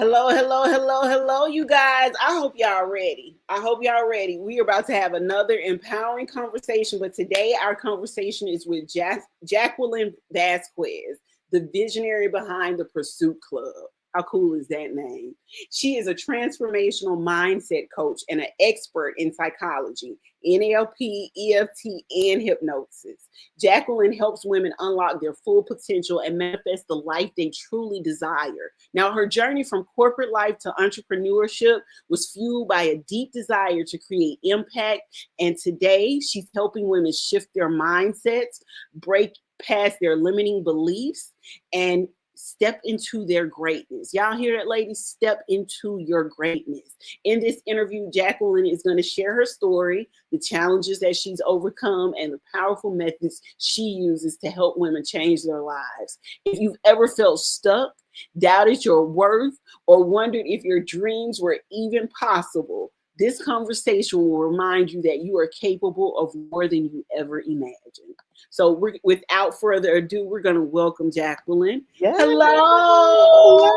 Hello, hello, hello, hello, you guys. I hope y'all ready. We are about to have another empowering conversation, but today our conversation is with Jacquelyn Vasquez, the visionary behind the Pursuit Club. How cool is that name? She is a transformational mindset coach and an expert in psychology, NLP, EFT, and hypnosis. Jacquelyn helps women unlock their full potential and manifest the life they truly desire. Now, her journey from corporate life to entrepreneurship was fueled by a deep desire to create impact. And today, she's helping women shift their mindsets, break past their limiting beliefs, and step into their greatness. Y'all hear that, ladies? Step into your greatness. In this interview, Jacquelyn is going to share her story, the challenges that she's overcome, and the powerful methods she uses to help women change their lives. If you've ever felt stuck, doubted your worth, or wondered if your dreams were even possible, this conversation will remind you that you are capable of more than you ever imagined. So without further ado, we're going to welcome Jacquelyn. Yeah. Hello.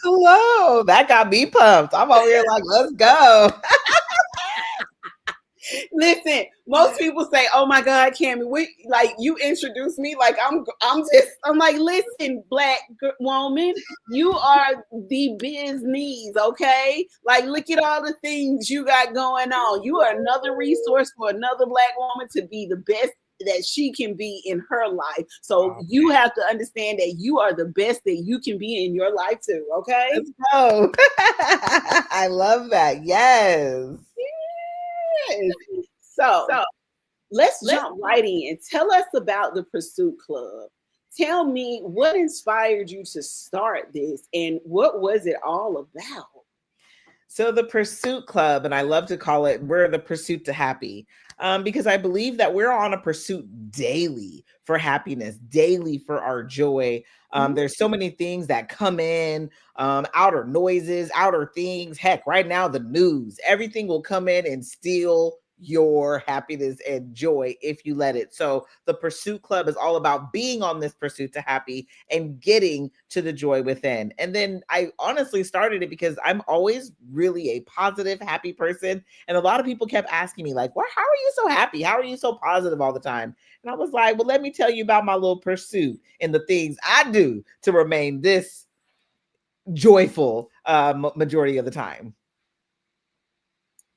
Hello. That got me pumped. I'm over here like, let's go. Listen, most people say, "Oh my God, Cammie, like you introduced me like I'm like, listen, black woman, you are the business, okay? Like, look at all the things you got going on. You are another resource for another black woman to be the best that she can be in her life. So you have to understand that you are the best that you can be in your life too, okay? Let's go. I love that. Yes. So let's jump right in. Tell us about the Pursuit Club. Tell me what inspired you to start this and what was it all about? So the Pursuit Club, and I love to call it, we're the pursuit to happy, because I believe that we're on a pursuit daily for happiness, daily for our joy. There's so many things that come in, outer noises, outer things. Heck, right now, the news, everything will come in and steal your happiness and joy if you let it. So the Pursuit Club is all about being on this pursuit to happy and getting to the joy within. And then I honestly started it because I'm always really a positive, happy person. And a lot of people kept asking me like, well, how are you so happy? How are you so positive all the time? And I was like, well, let me tell you about my little pursuit and the things I do to remain this joyful majority of the time.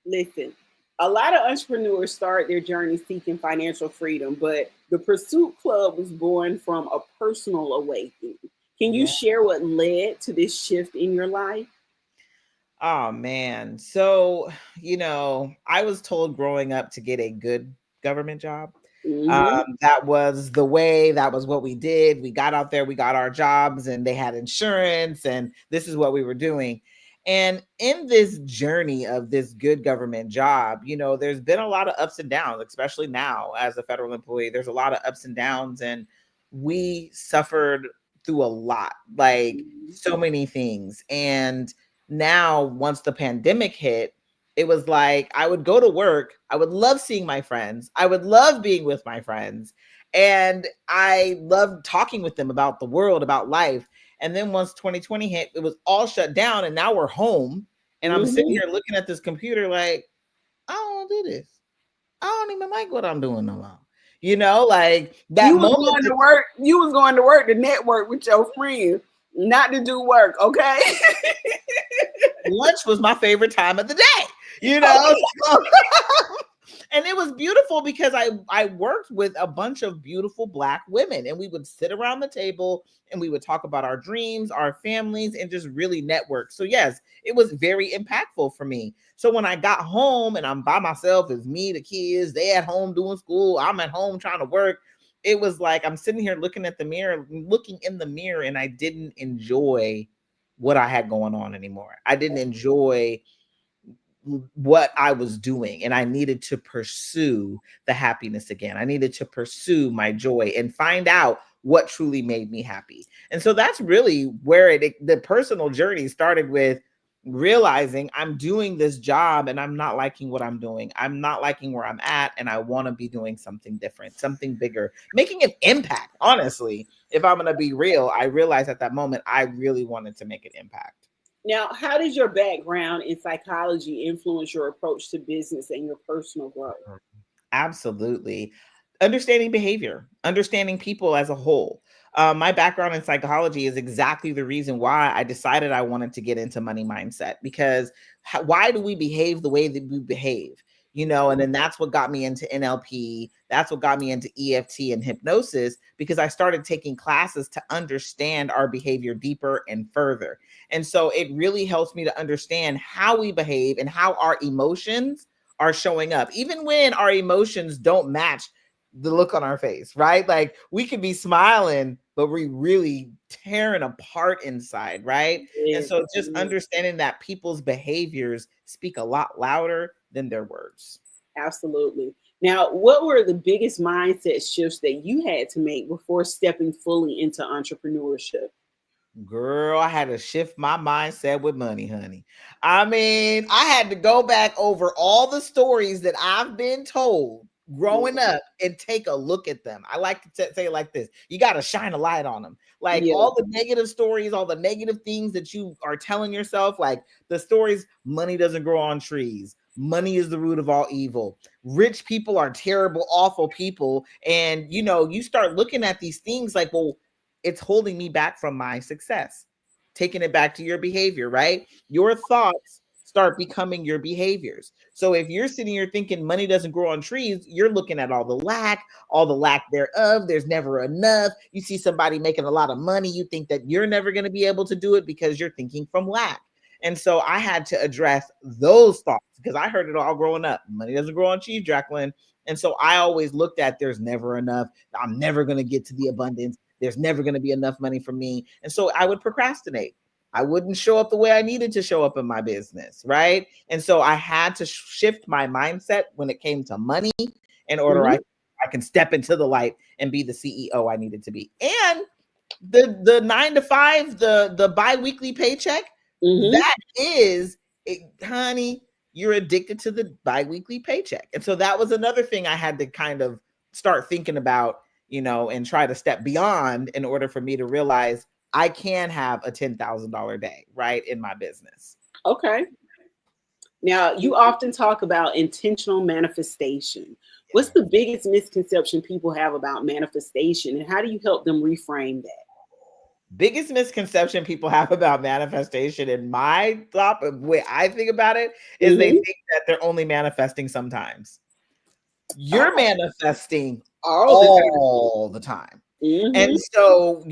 Listen, a lot of entrepreneurs start their journey seeking financial freedom, but the Pursuit Club was born from a personal awakening. Can you share what led to this shift in your life? Oh man. So, I was told growing up to get a good government job. That was the way, that was what we did. We got out there, we got our jobs, and they had insurance, and this is what we were doing. And in this journey of this good government job, there's been a lot of ups and downs, especially now as a federal employee. There's a lot of ups and downs, and we suffered through a lot, like so many things. And now, once the pandemic hit, it was like I would go to work. I would love seeing my friends. I would love being with my friends. And I loved talking with them about the world, about life. And then once 2020 hit, it was all shut down. And now we're home. And I'm sitting here looking at this computer like, I don't want to do this. I don't even like what I'm doing no more. Like that you was moment. going to work. You was going to work to network with your friends, not to do work. Okay. Lunch was my favorite time of the day, and it was beautiful because I worked with a bunch of beautiful Black women, and we would sit around the table and we would talk about our dreams, our families, and just really network. So yes, it was very impactful for me. So when I got home and I'm by myself, it's me, the kids, they at home doing school, I'm at home trying to work. It was like I'm sitting here looking in the mirror, and I didn't enjoy what I had going on anymore. I didn't enjoy what I was doing, and I needed to pursue the happiness again. I needed to pursue my joy and find out what truly made me happy. And so that's really where the personal journey started, with realizing I'm doing this job and I'm not liking what I'm doing. I'm not liking where I'm at, and I want to be doing something different, something bigger, making an impact. Honestly, if I'm going to be real, I realized at that moment I really wanted to make an impact. Now, how does your background in psychology influence your approach to business and your personal growth? Absolutely. Understanding behavior, understanding people as a whole. My background in psychology is exactly the reason why I decided I wanted to get into money mindset because why do we behave the way that we behave? You know, and then that's what got me into NLP. That's what got me into EFT and hypnosis because I started taking classes to understand our behavior deeper and further. And so it really helps me to understand how we behave and how our emotions are showing up, even when our emotions don't match the look on our face, right? Like we could be smiling, but we really tearing apart inside, right? And Yes, so just yes, understanding that people's behaviors speak a lot louder than their words. absolutely. Now, what were the biggest mindset shifts that you had to make before stepping fully into entrepreneurship? Girl, I had to shift my mindset with money, honey. I mean, I had to go back over all the stories that I've been told growing Yeah, up and take a look at them. I like to say it like this: you got to shine a light on them. Like yeah, all the negative stories, all the negative things that you are telling yourself, like the stories, money doesn't grow on trees. Money is the root of all evil. Rich people are terrible, awful people. And you start looking at these things like, well, it's holding me back from my success. Taking it back to your behavior, right? Your thoughts start becoming your behaviors. So if you're sitting here thinking money doesn't grow on trees, you're looking at all the lack thereof. There's never enough. You see somebody making a lot of money, you think that you're never going to be able to do it because you're thinking from lack. And so I had to address those thoughts because I heard it all growing up. Money doesn't grow on trees, Jacqueline. And so I always looked at there's never enough. I'm never going to get to the abundance. There's never going to be enough money for me. And so I would procrastinate. I wouldn't show up the way I needed to show up in my business, right? And so I had to shift my mindset when it came to money in order hmm I can step into the light and be the CEO I needed to be. And the 9 to 5, the biweekly paycheck, hmm that is it, honey, you're addicted to the biweekly paycheck. And so that was another thing I had to kind of start thinking about, and try to step beyond in order for me to realize I can have a $10,000 day, right, in my business. Okay. Now, you often talk about intentional manifestation. What's the biggest misconception people have about manifestation, and how do you help them reframe that? Biggest misconception people have about manifestation in my thought, the way I think about it, is they hmm think that they're only manifesting sometimes. You're Oh, manifesting all the time. all the time. And hmm so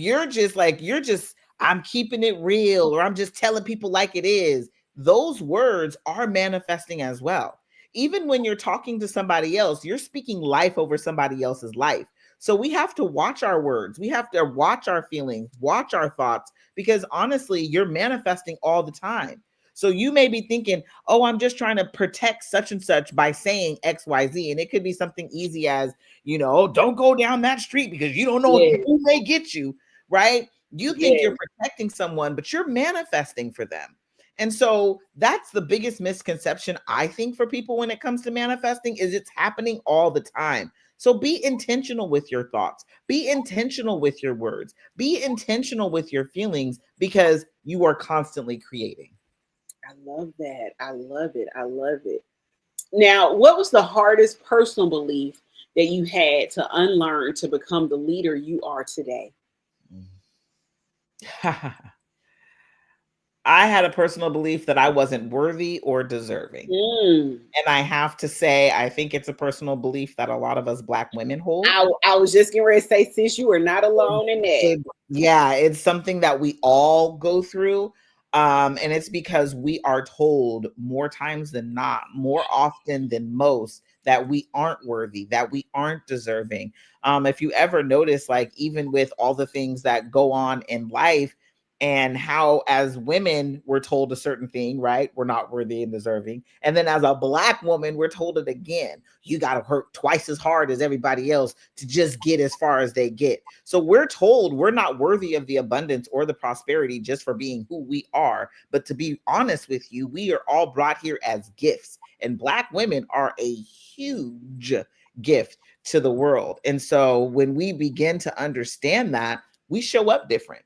I'm keeping it real, or I'm just telling people like it is. Those words are manifesting as well. Even when you're talking to somebody else, you're speaking life over somebody else's life. So we have to watch our words. We have to watch our feelings, watch our thoughts, because honestly, you're manifesting all the time. So you may be thinking, oh, I'm just trying to protect such and such by saying XYZ. And it could be something easy as, oh, don't go down that street because you don't know Yeah, who may get you, right? You think yeah, you're protecting someone, but you're manifesting for them. And so that's the biggest misconception I think for people when it comes to manifesting is it's happening all the time. So be intentional with your thoughts. Be intentional with your words. Be intentional with your feelings because you are constantly creating. I love that. I love it. I love it. Now, what was the hardest personal belief that you had to unlearn to become the leader you are today? I had a personal belief that I wasn't worthy or deserving. Mm. And I have to say, I think it's a personal belief that a lot of us Black women hold. I was just getting ready to say, sis, you are not alone in that. Yeah, it's something that we all go through. And it's because we are told more times than not, more often than most, that we aren't worthy, that we aren't deserving. If you ever notice, like, even with all the things that go on in life, and how as women we're told a certain thing, right? We're not worthy and deserving. And then as a Black woman, we're told it again. You got to work twice as hard as everybody else to just get as far as they get. So we're told we're not worthy of the abundance or the prosperity just for being who we are. But to be honest with you, we are all brought here as gifts. And Black women are a huge gift to the world. And so when we begin to understand that, we show up different.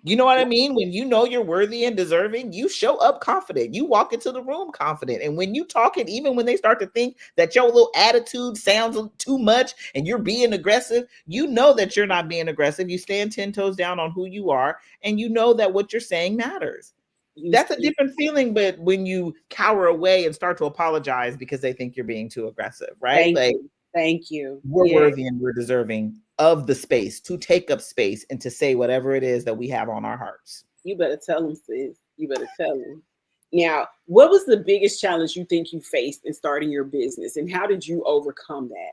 You know what I mean? When you know you're worthy and deserving, you show up confident. You walk into the room confident. And when you talk it, even when they start to think that your little attitude sounds too much and you're being aggressive, you know that you're not being aggressive. You stand 10 toes down on who you are, and you know that what you're saying matters. That's a different feeling, but when you cower away and start to apologize because they think you're being too aggressive, right? Thank you. We're worthy and we're deserving of the space to take up space and to say whatever it is that we have on our hearts. You better tell them, sis. You better tell them. Now, what was the biggest challenge you think you faced in starting your business, and how did you overcome that?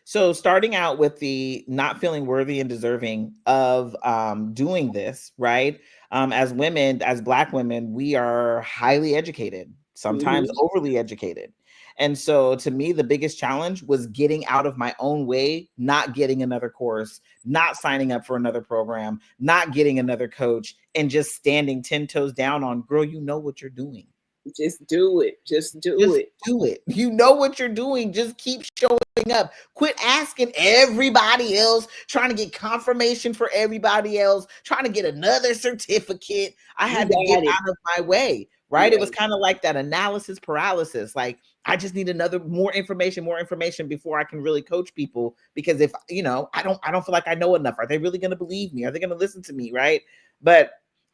So starting out with the not feeling worthy and deserving of doing this, right? As women, as Black women, we are highly educated, sometimes overly educated. And so to me, the biggest challenge was getting out of my own way, not getting another course, not signing up for another program, not getting another coach, and just standing 10 toes down on, girl, you know what you're doing. Just do it. Just do it. You know what you're doing. Just keep showing up. Quit asking everybody else, trying to get confirmation for everybody else, trying to get another certificate. I had to get out of my way, right? It was kind of like that analysis paralysis. Like, I just need more information before I can really coach people. Because if, I don't feel like I know enough. Are they really going to believe me? Are they going to listen to me? Right. But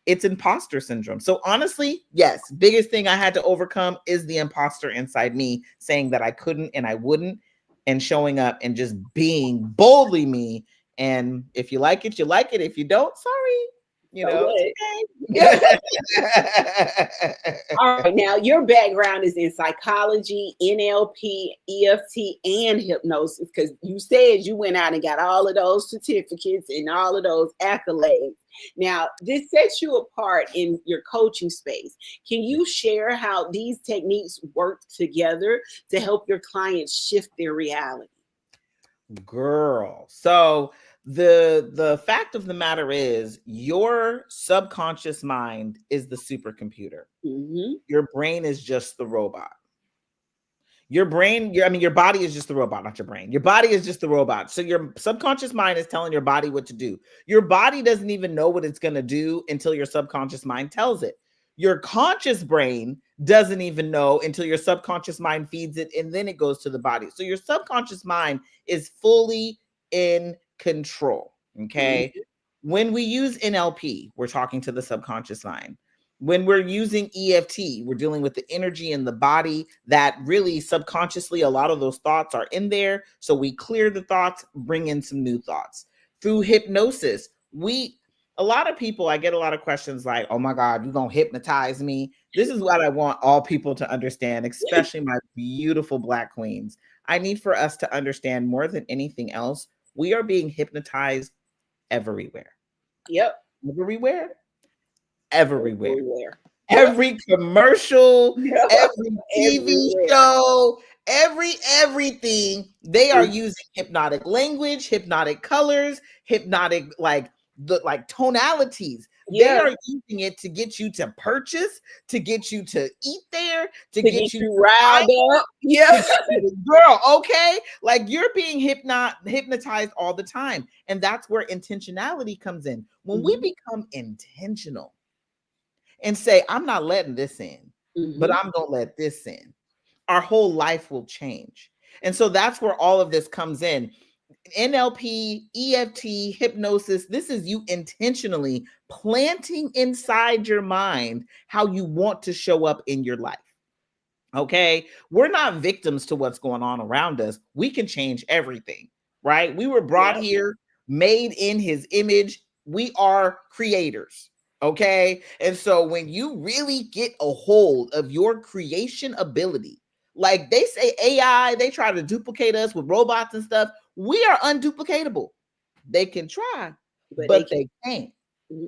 it's imposter syndrome. So honestly, yes, biggest thing I had to overcome is the imposter inside me saying that I couldn't and I wouldn't, and showing up and just being boldly me. And if you like it, you like it. If you don't, sorry. Okay. All right. Now, your background is in psychology, NLP, EFT, and hypnosis, because you said you went out and got all of those certificates and all of those accolades. Now, this sets you apart in your coaching space. Can you share how these techniques work together to help your clients shift their reality? Girl. So the fact of the matter is, your subconscious mind is the supercomputer. Your brain is just the robot. Your brain, your body is just the robot, not your brain. Your body is just the robot. So your subconscious mind is telling your body what to do. Your body doesn't even know what it's going to do until your subconscious mind tells it. Your conscious brain doesn't even know until your subconscious mind feeds it, and then it goes to the body. So your subconscious mind is fully in control. Okay. When we use NLP, we're talking to the subconscious mind. When we're using EFT, we're dealing with the energy in the body that really subconsciously, a lot of those thoughts are in there. So we clear the thoughts, bring in some new thoughts. Through hypnosis, a lot of people, I get a lot of questions like, oh my God, you're going to hypnotize me. This is what I want all people to understand, especially my beautiful Black queens. I need for us to understand more than anything else, we are being hypnotized everywhere. Yep. Everywhere. Every commercial, every TV show, everything, they are using hypnotic language, hypnotic colors, hypnotic tonalities. They are using it to get you to purchase, to get you to eat there, to get you riled up. Yeah. Girl, okay? Like, you're being hypnotized all the time. And that's where intentionality comes in. When we become intentional and say, I'm not letting this in, but I'm going to let this in, our whole life will change. And so that's where all of this comes in. NLP, EFT, hypnosis, this is you intentionally planting inside your mind how you want to show up in your life. Okay? We're not victims to what's going on around us. We can change everything, right? We were brought here, made in his image. We are creators. Okay. And so when you really get a hold of your creation ability, like they say AI, they try to duplicate us with robots and stuff. We are unduplicatable. They can try, but they can't.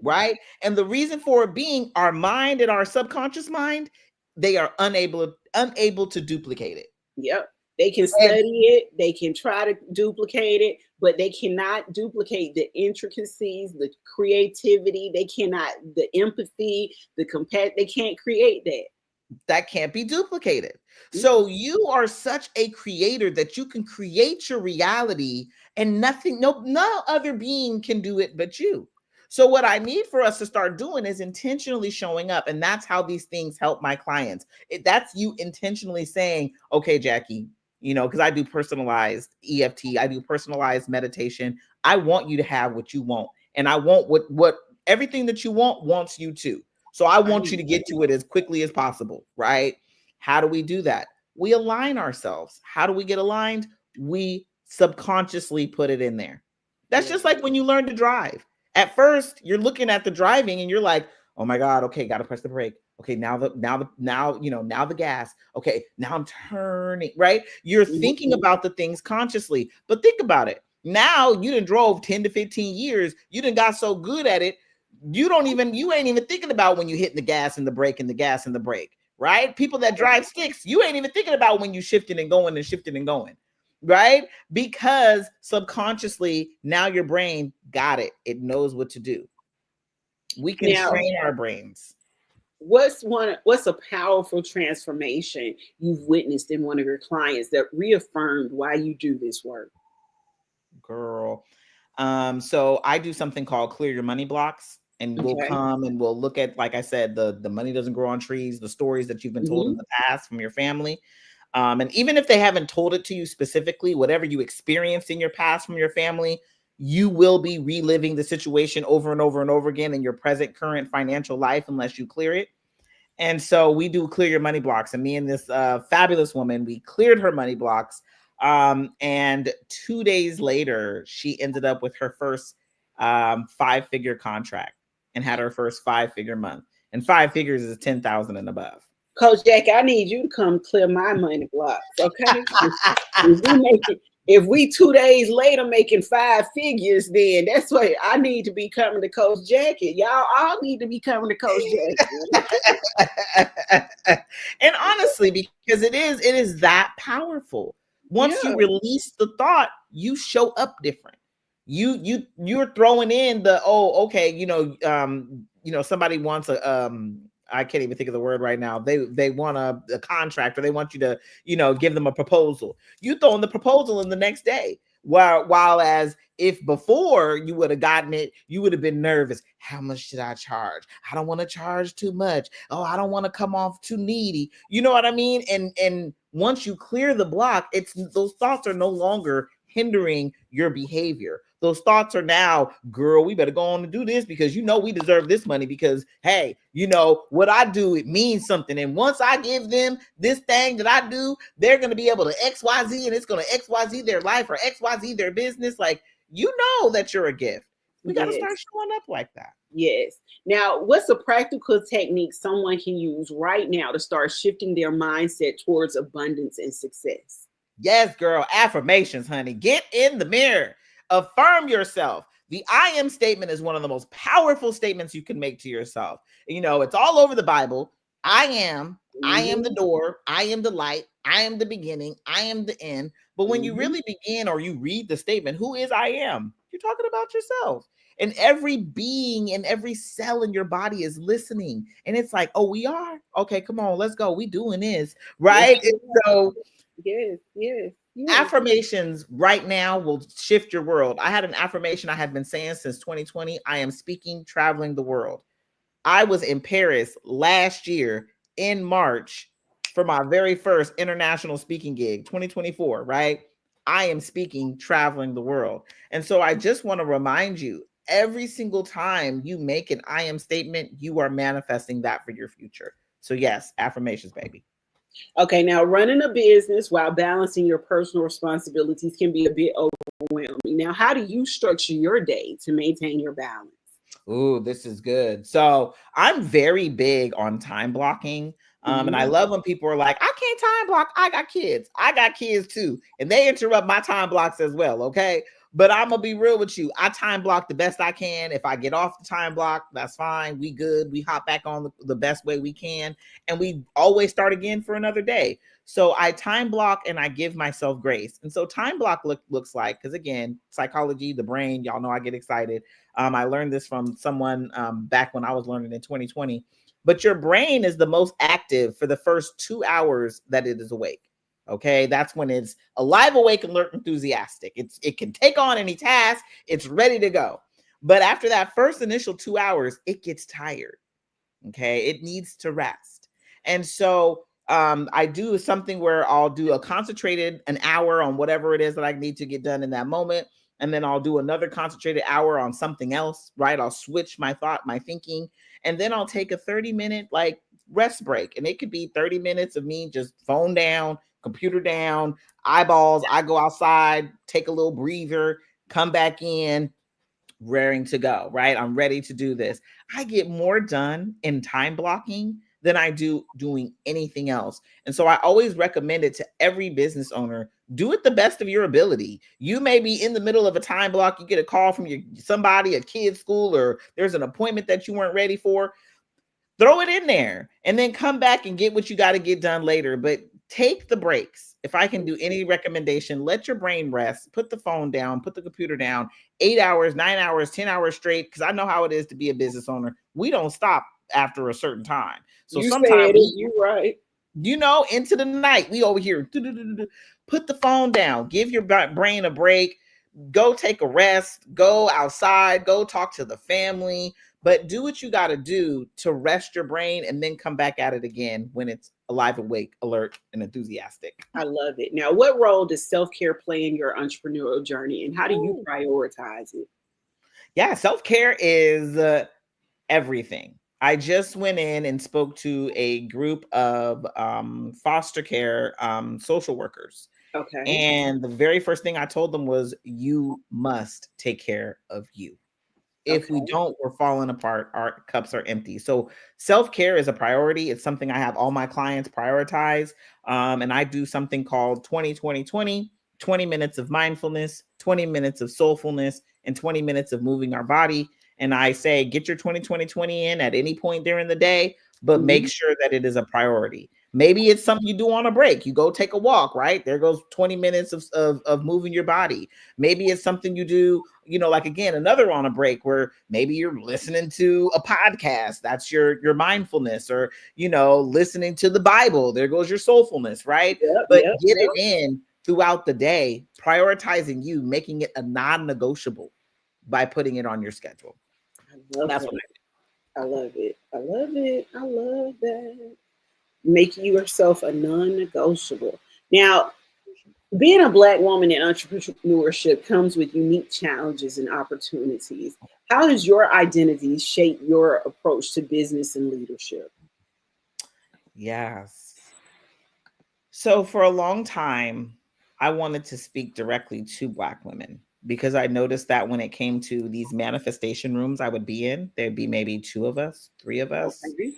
Right. And the reason for it being our mind and our subconscious mind, they are unable to duplicate it. Yep. They can study it, they can try to duplicate it, but they cannot duplicate the intricacies, the creativity. They cannot, the empathy, the they can't create that. That can't be duplicated. So you are such a creator that you can create your reality, and no other being can do it but you. So what I need for us to start doing is intentionally showing up. And that's how these things help my clients. That's you intentionally saying, okay, Jackie, because I do personalized EFT, I do personalized meditation. I want you to have what you want. And I want what everything that you want wants you to. So I want you to get to it as quickly as possible, right? How do we do that? We align ourselves. How do we get aligned? We subconsciously put it in there. That's just like when you learn to drive. At first, you're looking at the driving and you're like, oh my God, okay, got to press the brake. Okay, now the gas. Okay, now I'm turning, right? You're thinking about the things consciously. But think about it. Now you done drove 10 to 15 years. You done got so good at it. You ain't even thinking about when you hitting the gas and the brake and the gas and the brake, right? People that drive sticks, you ain't even thinking about when you shifting and going and shifting and going, right? Because subconsciously, now your brain got it. It knows what to do. We can train our brains. What's a powerful transformation you've witnessed in one of your clients that reaffirmed why you do this work? Girl. So I do something called clear your money blocks. And we'll come and we'll look at, like I said, the money doesn't grow on trees, the stories that you've been told in the past from your family. And even if they haven't told it to you specifically, whatever you experienced in your past from your family, you will be reliving the situation over and over and over again in your present current financial life unless you clear it. And so we do clear your money blocks. And me and this fabulous woman, we cleared her money blocks. And 2 days later, she ended up with her first 5-figure contract and had her first 5-figure month. And 5 figures is 10,000 and above. Coach Jack, I need you to come clear my money blocks, okay? If we 2 days later making 5 figures, then that's what I need to be coming to Coach Jackie. Y'all all need to be coming to Coach Jackie. And honestly, because it is that powerful. Once you release the thought, you show up different. You're throwing in the somebody wants I can't even think of the word right now. They want a contract, or they want you to, give them a proposal. You throw in the proposal in the next day. While as if before you would have gotten it, you would have been nervous. How much should I charge? I don't want to charge too much. Oh, I don't want to come off too needy. You know what I mean? And once you clear the block, those thoughts are no longer hindering your behavior. Those thoughts are now, girl, we better go on and do this because we deserve this money because, hey, what I do, it means something. And once I give them this thing that I do, they're going to be able to XYZ, and it's going to XYZ their life or XYZ their business. Like, that you're a gift. We got to start showing up like that. Yes. Now, what's a practical technique someone can use right now to start shifting their mindset towards abundance and success? Yes, girl. Affirmations, honey. Get in the mirror. Affirm yourself. The I am statement is one of the most powerful statements you can make to yourself. It's all over the Bible. I am the door. I am the light. I am the beginning. I am the end. But when you really begin or you read the statement, who is I am? You're talking about yourself. And every being and every cell in your body is listening. And it's like, oh, we are? Okay, come on, let's go. We doing this, right? Yes. So yes. Affirmations right now will shift your world. I had an affirmation I had been saying since 2020. I am speaking, traveling the world. I was in Paris last year in March for my very first international speaking gig, 2024, right? I am speaking, traveling the world. And so I just want to remind you, every single time you make an I am statement, you are manifesting that for your future. So yes, affirmations, baby. Okay, now running a business while balancing your personal responsibilities can be a bit overwhelming. Now, how do you structure your day to maintain your balance? Ooh, this is good. So I'm very big on time blocking. And I love when people are like, I can't time block. I got kids. I got kids too. And they interrupt my time blocks as well. Okay. But I'm going to be real with you. I time block the best I can. If I get off the time block, that's fine. We good. We hop back on the best way we can. And we always start again for another day. So I time block and I give myself grace. And so time block looks like, because again, psychology, the brain, y'all know I get excited. I learned this from someone back when I was learning in 2020. But your brain is the most active for the first 2 hours that it is awake. Okay, that's when it's alive, awake, alert, enthusiastic. It can take on any task. It's ready to go. But after that first initial 2 hours, it gets tired. Okay. It needs to rest. And so I do something where I'll do a concentrated an hour on whatever it is that I need to get done in that moment. And then I'll do another concentrated hour on something else, right? I'll switch my thought, my thinking, and then I'll take a 30-minute like rest break. And it could be 30 minutes of me just phone down, computer down, eyeballs. I go outside, take a little breather, come back in, raring to go, right? I'm ready to do this. I get more done in time blocking than I do doing anything else. And so I always recommend it to every business owner. Do it the best of your ability. You may be in the middle of a time block, you get a call from somebody, a kid's school, or there's an appointment that you weren't ready for. Throw it in there and then come back and get what you got to get done later. But take the breaks. If I can do any recommendation, let your brain rest, put the phone down, put the computer down, 8 hours, 9 hours, 10 hours straight. Cause I know how it is to be a business owner. We don't stop after a certain time. So You sometimes said it, you right. into the night, we over here, put the phone down, give your brain a break, go take a rest, go outside, go talk to the family, but do what you got to do to rest your brain and then come back at it again when it's alive, awake, alert, and enthusiastic. I love it. Now, what role does self-care play in your entrepreneurial journey and how do you prioritize it? Yeah, self-care is everything. I just went in and spoke to a group of foster care social workers. Okay. And the very first thing I told them was, you must take care of you. If we Okay. don't, we're falling apart. Our cups are empty. So self-care is a priority. It's something I have all my clients prioritize. And I do something called 20-20-20, 20 minutes of mindfulness, 20 minutes of soulfulness, and 20 minutes of moving our body. And I say, get your 20-20-20 in at any point during the day, but make Mhm. sure that it is a priority. Maybe it's something you do on a break. You go take a walk, right? There goes 20 minutes of moving your body. Maybe it's something you do, like again, another on a break where maybe you're listening to a podcast. That's your mindfulness, or, listening to the Bible. There goes your soulfulness, right? Yep, But yep, get yep. it in throughout the day, prioritizing you, making it a non-negotiable by putting it on your schedule. I love That's what that. I love it. I love it. I love that. Make yourself a non-negotiable. Now, being a Black woman in entrepreneurship comes with unique challenges and opportunities. How does your identity shape your approach to business and leadership? Yes. So for a long time, I wanted to speak directly to Black women because I noticed that when it came to these manifestation rooms I would be in, there'd be maybe two of us, three of us. Okay.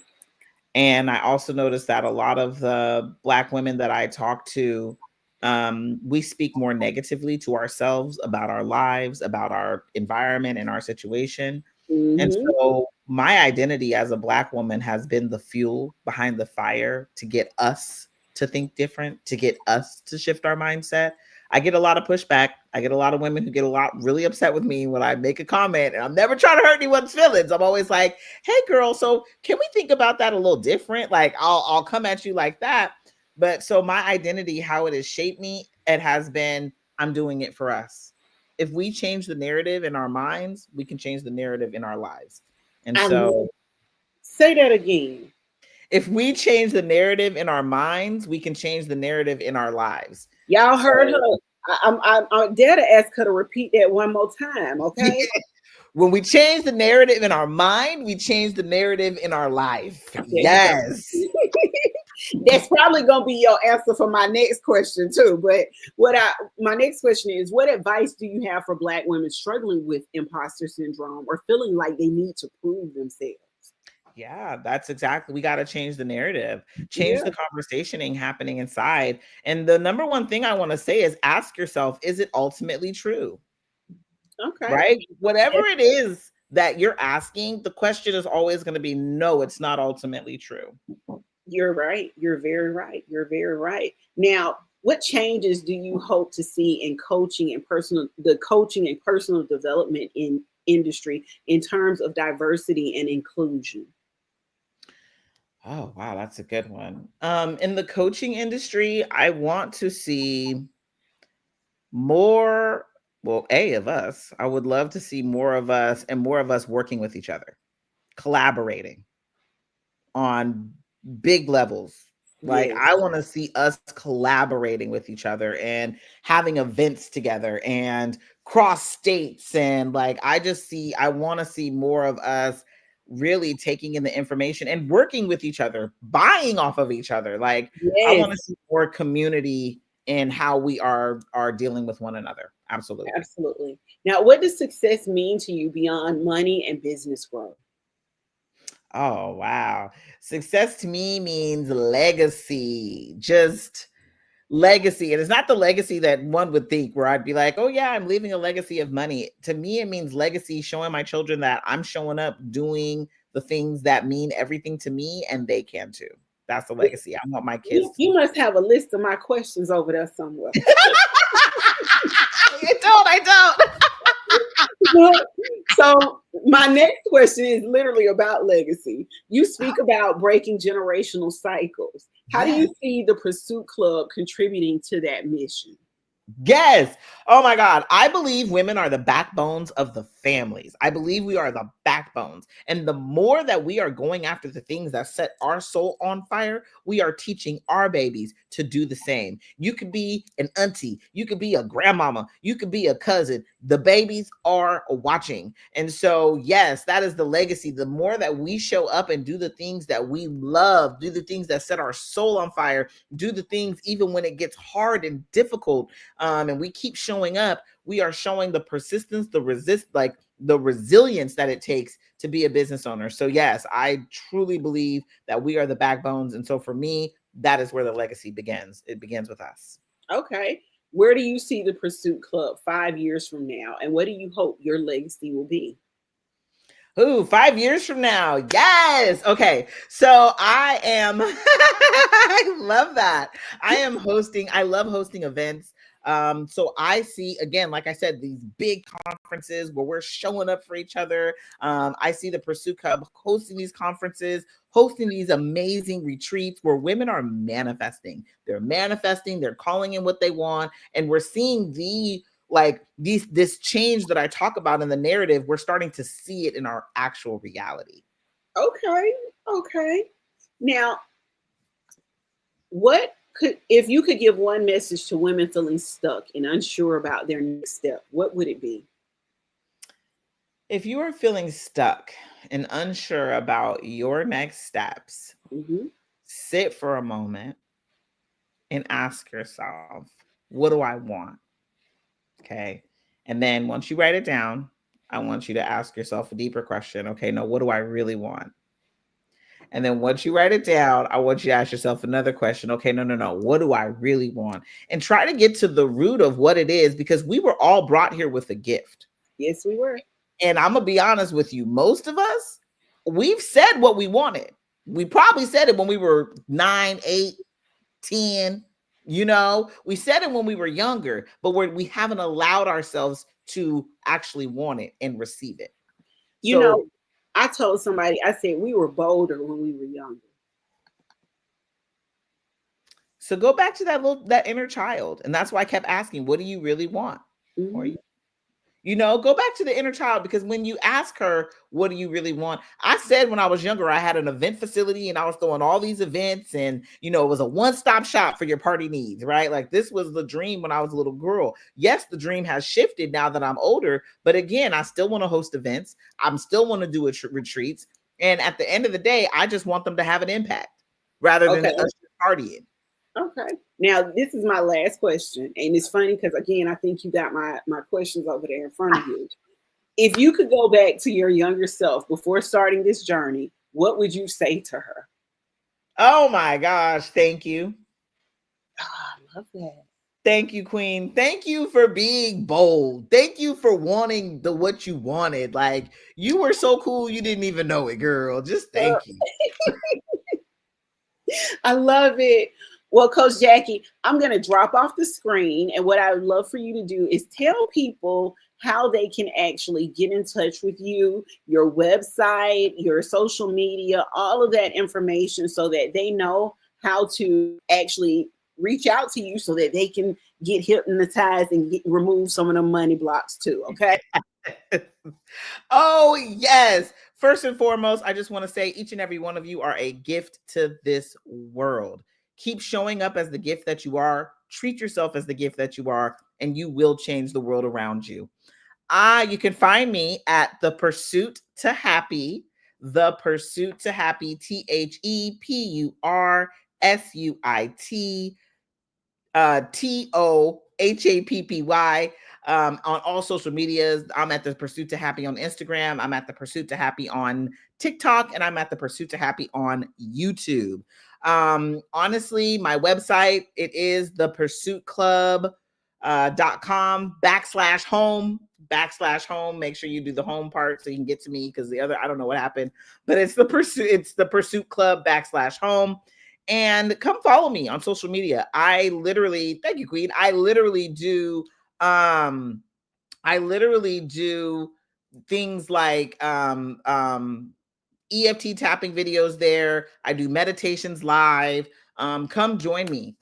And I also noticed that a lot of the Black women that I talk to, we speak more negatively to ourselves about our lives, about our environment and our situation. And Mm-hmm. so my identity as a Black woman has been the fuel behind the fire to get us to think different, to get us to shift our mindset. I get a lot of pushback. I get a lot of women who get a lot really upset with me when I make a comment, and I'm never trying to hurt anyone's feelings. I'm always like, "Hey girl, so can we think about that a little different?" Like I'll come at you like that. But so my identity, how it has shaped me, it has been, I'm doing it for us. If we change the narrative in our minds, we can change the narrative in our lives. And I love. so Say that again. if we change the narrative in our minds, we can change the narrative in our lives. Y'all heard her. So I dare to ask her to repeat that one more time. Okay. when we change the narrative in our mind, we change the narrative in our life. There you go. Yes. That's probably gonna be your answer for my next question too. But my next question is, what advice do you have for Black women struggling with imposter syndrome or feeling like they need to prove themselves? Yeah, that's exactly. We got to change the narrative, change Yeah. the conversationing happening inside. And the number one thing I want to say is ask yourself, is it ultimately true? Okay. Right? Whatever it is that you're asking, the question is always going to be no, it's not ultimately true. You're right. You're very right. You're very right. Now, what changes do you hope to see in the coaching and personal development in industry in terms of diversity and inclusion? Oh, wow, that's a good one. In the coaching industry, I want to see more Well, of us. I would love to see more of us and more of us working with each other, collaborating on big levels. Like Yes. I want to see us collaborating with each other and having events together and cross states, and like I want to see more of us really taking in the information and working with each other, buying off of each other. Like I want to Yes. see more community in how we are dealing with one another. Absolutely. Absolutely. Now, what does success mean to you beyond money and business growth? Oh, wow. Success to me means legacy. Just legacy. And it's not the legacy that one would think, where I'd be like, oh, yeah, I'm leaving a legacy of money. To me, it means legacy, showing my children that I'm showing up doing the things that mean everything to me and they can too. That's the legacy. I want my kids You to. must have a list of my questions over there somewhere. I don't. So my next question is literally about legacy. You speak about breaking generational cycles. How do Yes. you see the Pursuit Club contributing to that mission? Yes. Oh my God. I believe women are the backbones of the families. I believe we are the backbones. And the more that we are going after the things that set our soul on fire, we are teaching our babies to do the same. You could be an auntie, you could be a grandmama, you could be a cousin. The babies are watching. And so, yes, that is the legacy. The more that we show up and do the things that we love, do the things that set our soul on fire, do the things even when it gets hard and difficult, and we keep showing up, we are showing the persistence, the resilience that it takes to be a business owner. So yes, I truly believe that we are the backbones. And so for me, that is where the legacy begins. It begins with us. Okay. Where do you see the Pursuit Club 5 years from now? And what do you hope your legacy will be? Ooh, 5 years from now. Yes. Okay. So I am, I love that. I love hosting events. So I see, again, like I said, these big conferences where we're showing up for each other. I see the Pursuit Club hosting these conferences, hosting these amazing retreats where women are manifesting. They're manifesting, they're calling in what they want. And we're seeing this change that I talk about in the narrative. We're starting to see it in our actual reality. Okay. Okay. Now, what could, if you could give one message to women feeling stuck and unsure about their next step, what would it be? If you are feeling stuck and unsure about your next steps, Mm-hmm. sit for a moment and ask yourself, what do I want? Okay. And then once you write it down, I want you to ask yourself a deeper question. Okay, no, what do I really want? And then once you write it down, I want you to ask yourself another question. Okay, no, no, no. What do I really want? And try to get to the root of what it is, because we were all brought here with a gift. Yes, we were. And I'm going to be honest with you, most of us, we've said what we wanted. We probably said it when we were 9, 8, 10. We said it when we were younger, but we haven't allowed ourselves to actually want it and receive it. You So know, I told somebody, I said we were bolder when we were younger. So go back to that inner child. And that's why I kept asking, what do you really want? Or Mm-hmm. go back to the inner child, because when you ask her, what do you really want? I said when I was younger, I had an event facility and I was throwing all these events, and it was a one-stop shop for your party needs, right? Like this was the dream when I was a little girl. Yes, the dream has shifted now that I'm older, but again, I still want to host events. I'm still want to do retreats. And at the end of the day, I just want them to have an impact rather than Okay. us partying. Okay. Now this is my last question, and it's funny because again, I think you got my questions over there in front of you. If you could go back to your younger self before starting this journey, what would you say to her? Oh my gosh, thank you. Oh, I love that. Thank you, Queen. Thank you for being bold. Thank you for wanting what you wanted. Like you were so cool, you didn't even know it, girl. Just thank you. I love it. Well, Coach Jackie, I'm going to drop off the screen. And what I would love for you to do is tell people how they can actually get in touch with you, your website, your social media, all of that information so that they know how to actually reach out to you so that they can get hypnotized and remove some of the money blocks too. Okay. Oh, yes. First and foremost, I just want to say each and every one of you are a gift to this world. Keep showing up as the gift that you are. Treat yourself as the gift that you are, and you will change the world around you. You can find me at The Pursuit to Happy, The Pursuit to Happy, ThePursuit on all social medias. I'm at The Pursuit to Happy on Instagram. I'm at The Pursuit to Happy on TikTok, and I'm at The Pursuit to Happy on YouTube. Honestly, my website, it is thepursuitclub.com/home. Make sure you do the home part so you can get to me, because the other, I don't know what happened, but it's the Pursuit Club/home. And come follow me on social media. Thank you, Queen. I literally do things like EFT tapping videos there. I do meditations live. Come join me.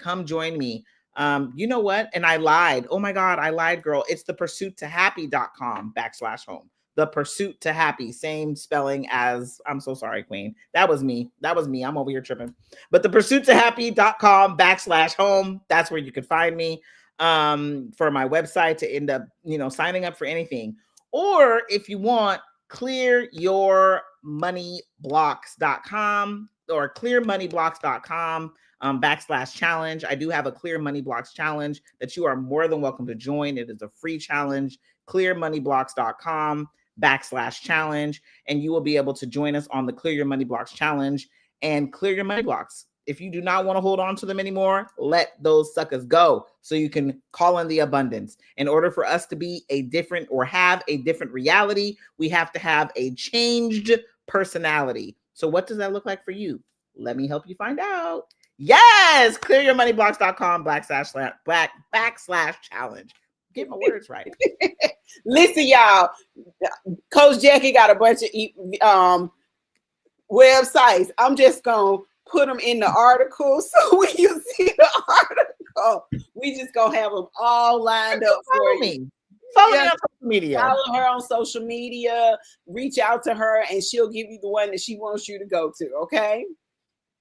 You know what? And I lied. Oh my God, I lied, girl. It's thepursuittohappy.com/home. The Pursuit to Happy, same spelling as, I'm so sorry, Queen. That was me. I'm over here tripping. But the pursuittohappy.com/home. That's where you can find me for my website to end up, signing up for anything. Or if you want, clearyourmoneyblocks.com or clearmoneyblocks.com /challenge. I do have a Clear Money Blocks challenge that you are more than welcome to join. It is a free challenge, clearmoneyblocks.com /challenge, and you will be able to join us on the Clear Your Money Blocks challenge and clear your money blocks. If you do not want to hold on to them anymore, let those suckers go so you can call in the abundance. In order for us to be a different or have a different reality, we have to have a changed personality. So what does that look like for you? Let me help you find out. Yes, clearyourmoneyblocks.com /challenge. Get my words right. Listen, y'all, Coach Jackie got a bunch of websites. I'm just going to put them in the article so when you see the article, we just going to have them all lined up for you. Follow me on social media. Follow her on social media. Reach out to her, and she'll give you the one that she wants you to go to, okay?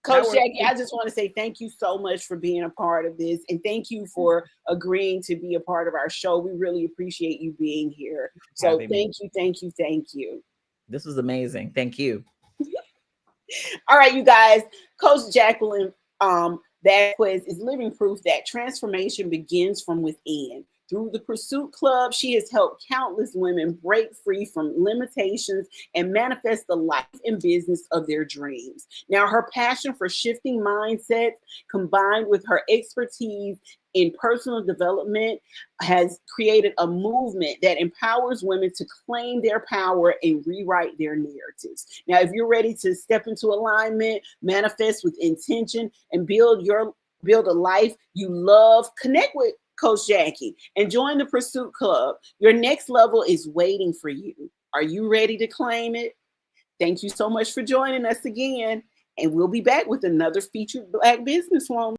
Coach Jackie, I just want to say thank you so much for being a part of this, and thank you for agreeing to be a part of our show. We really appreciate you being here. So thank you. This was amazing. Thank you. All right, you guys. Coach Jacquelyn Vasquez is living proof that transformation begins from within. Through the Pursuit Club, she has helped countless women break free from limitations and manifest the life and business of their dreams. Now, her passion for shifting mindsets, combined with her expertise in personal development, has created a movement that empowers women to claim their power and rewrite their narratives. Now, if you're ready to step into alignment, manifest with intention, and build a life you love, connect with Coach Jackie and join the Pursuit Club. Your next level is waiting for you. Are you ready to claim it? Thank you so much for joining us again, and we'll be back with another featured Black businesswoman.